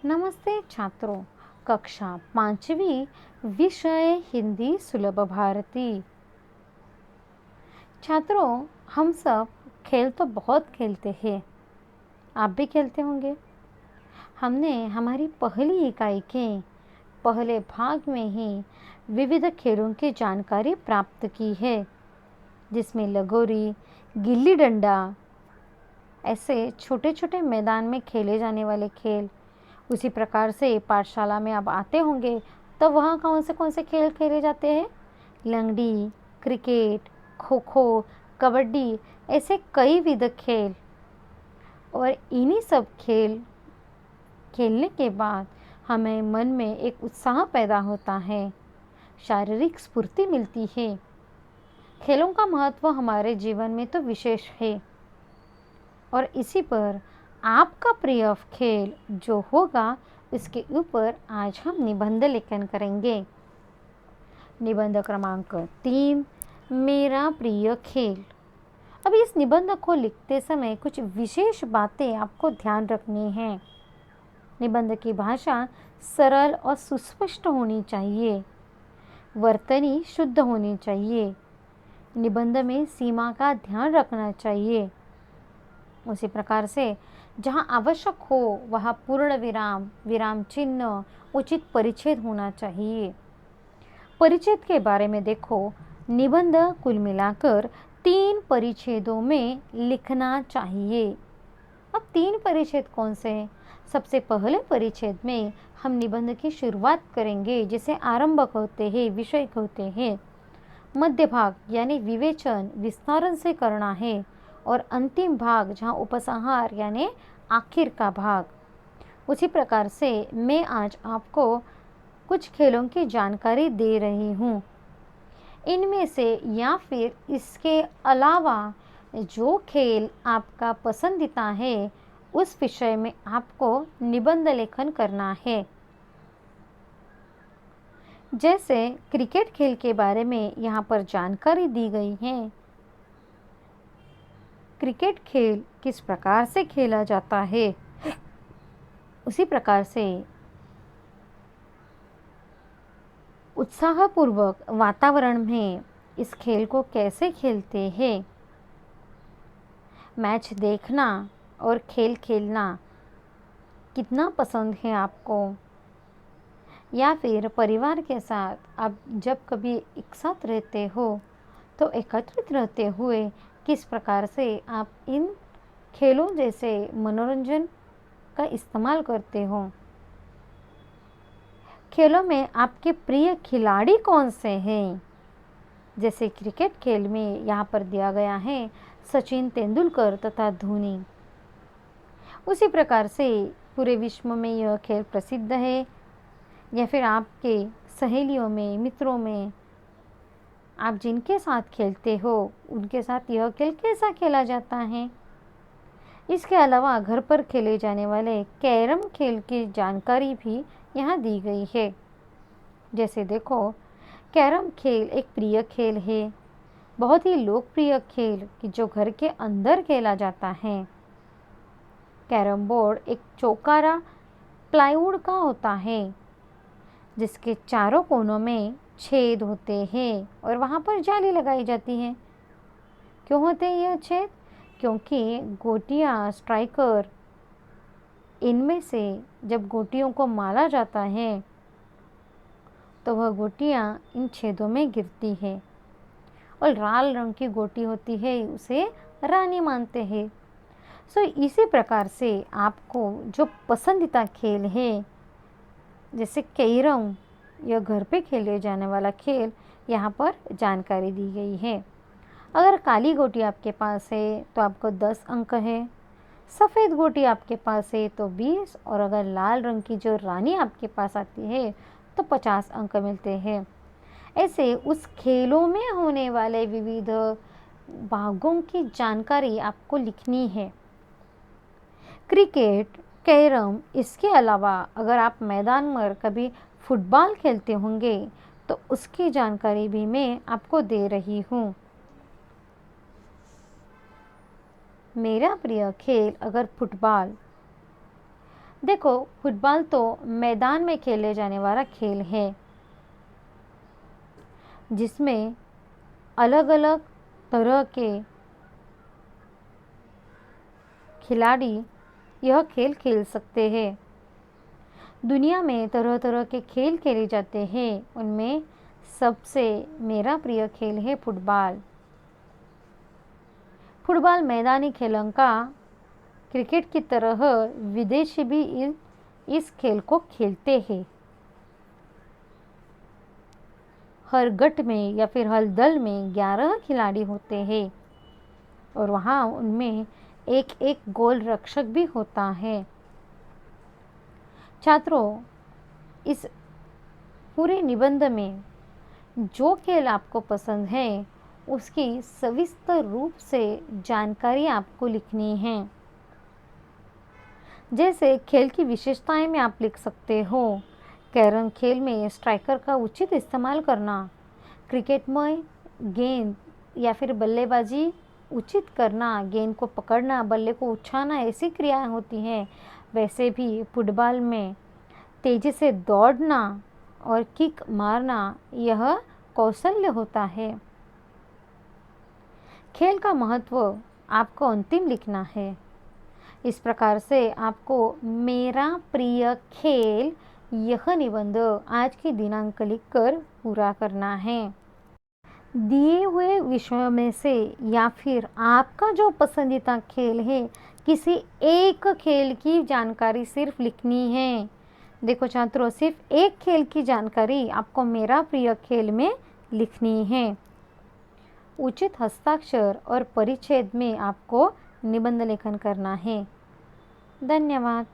नमस्ते छात्रों। कक्षा 5वीं, विषय हिंदी सुलभ भारती। छात्रों, हम सब खेल तो बहुत खेलते हैं। आप भी खेलते होंगे। हमने हमारी पहली इकाई के पहले भाग में ही विविध खेलों की जानकारी प्राप्त की है, जिसमें लगोरी, गिल्ली डंडा, ऐसे छोटे छोटे मैदान में खेले जाने वाले खेल। उसी प्रकार से पाठशाला में आप आते होंगे तो वहाँ कौन से खेल खेले जाते हैं? लंगड़ी, क्रिकेट, खो खो, कबड्डी, ऐसे कई विविध खेल। और इन्हीं सब खेल खेलने के बाद हमें मन में एक उत्साह पैदा होता है, शारीरिक स्फूर्ति मिलती है। खेलों का महत्व हमारे जीवन में तो विशेष है, और इसी पर आपका प्रिय खेल जो होगा इसके ऊपर आज हम निबंध लेखन करेंगे। निबंध क्रमांक 3, मेरा प्रिय खेल। अब इस निबंध को लिखते समय कुछ विशेष बातें आपको ध्यान रखनी है। निबंध की भाषा सरल और सुस्पष्ट होनी चाहिए। वर्तनी शुद्ध होनी चाहिए। निबंध में सीमा का ध्यान रखना चाहिए। उसी प्रकार से जहाँ आवश्यक हो वहाँ पूर्ण विराम, विराम चिन्ह, उचित परिच्छेद होना चाहिए। परिच्छेद के बारे में देखो, निबंध कुल मिलाकर 3 परिच्छेदों में लिखना चाहिए। अब 3 परिच्छेद कौन से हैं? सबसे पहले परिच्छेद में हम निबंध की शुरुआत करेंगे, जिसे आरंभक होते हैं, विषय होते हैं। मध्य भाग यानी विवेचन विस्तारण से करना है, और अंतिम भाग जहाँ उपसंहार यानी आखिर का भाग। उसी प्रकार से मैं आज आपको कुछ खेलों की जानकारी दे रही हूँ। इनमें से या फिर इसके अलावा जो खेल आपका पसंदीदा है उस विषय में आपको निबंध लेखन करना है। जैसे क्रिकेट खेल के बारे में यहाँ पर जानकारी दी गई है। क्रिकेट खेल किस प्रकार से खेला जाता है, उसी प्रकार से उत्साहपूर्वक वातावरण में इस खेल को कैसे खेलते हैं। मैच देखना और खेल खेलना कितना पसंद है आपको, या फिर परिवार के साथ आप जब कभी एक साथ रहते हो तो एकत्रित रहते हुए किस प्रकार से आप इन खेलों जैसे मनोरंजन का इस्तेमाल करते हो। खेलों में आपके प्रिय खिलाड़ी कौन से हैं? जैसे क्रिकेट खेल में यहाँ पर दिया गया है सचिन तेंदुलकर तथा धोनी। उसी प्रकार से पूरे विश्व में यह खेल प्रसिद्ध है, या फिर आपके सहेलियों में, मित्रों में आप जिनके साथ खेलते हो उनके साथ यह खेल कैसा खेला जाता है। इसके अलावा घर पर खेले जाने वाले कैरम खेल की जानकारी भी यहाँ दी गई है। जैसे देखो, कैरम खेल एक प्रिय खेल है, बहुत ही लोकप्रिय खेल कि जो घर के अंदर खेला जाता है। कैरम बोर्ड एक चौकारा प्लाईवुड का होता है, जिसके चारों कोनों में छेद होते हैं और वहाँ पर जाली लगाई जाती है। क्यों होते हैं यह छेद? क्योंकि गोटियाँ, स्ट्राइकर, इनमें से जब गोटियों को मारा जाता है तो वह गोटियाँ इन छेदों में गिरती है, और लाल रंग की गोटी होती है उसे रानी मानते हैं। इसी प्रकार से आपको जो पसंदीदा खेल है, जैसे कैरम, यह घर पे खेले जाने वाला खेल, यहाँ पर जानकारी दी गई है। अगर काली गोटी आपके पास है तो आपको 10 अंक है, सफ़ेद गोटी आपके पास है तो 20, और अगर लाल रंग की जो रानी आपके पास आती है तो 50 अंक मिलते हैं। ऐसे उस खेलों में होने वाले विविध भागों की जानकारी आपको लिखनी है। क्रिकेट, कैरम, इसके अलावा अगर आप मैदान में कभी फुटबॉल खेलते होंगे तो उसकी जानकारी भी मैं आपको दे रही हूँ। मेरा प्रिय खेल अगर फुटबॉल, देखो, फुटबॉल तो मैदान में खेले जाने वाला खेल है जिसमें अलग अलग तरह के खिलाड़ी यह खेल खेल सकते हैं। दुनिया में तरह तरह के खेल खेले जाते हैं, उनमें सबसे मेरा प्रिय खेल है फुटबॉल। फुटबॉल मैदानी खेलों का क्रिकेट की तरह विदेशी भी इस खेल को खेलते हैं। हर गट में या फिर हर दल में 11 खिलाड़ी होते हैं और वहाँ उनमें एक एक गोल रक्षक भी होता है। छात्रों, इस पूरे निबंध में जो खेल आपको पसंद है उसकी सविस्तर रूप से जानकारी आपको लिखनी है। जैसे खेल की विशेषताएं में आप लिख सकते हो, कैरम खेल में स्ट्राइकर का उचित इस्तेमाल करना, क्रिकेट में गेंद या फिर बल्लेबाजी उचित करना, गेंद को पकड़ना, बल्ले को उछाना, ऐसी क्रियाएं होती हैं। वैसे भी फुटबॉल में तेजी से दौड़ना और किक मारना यह कौशल्य होता है। खेल का महत्व आपको अंतिम लिखना है। इस प्रकार से आपको मेरा प्रिय खेल यह निबंध आज की दिनांक लिखकर पूरा करना है। दिए हुए विषयों में से या फिर आपका जो पसंदीदा खेल है, किसी एक खेल की जानकारी सिर्फ लिखनी है। देखो छात्रों, सिर्फ एक खेल की जानकारी आपको मेरा प्रिय खेल में लिखनी है। उचित हस्ताक्षर और परिच्छेद में आपको निबंध लेखन करना है। धन्यवाद।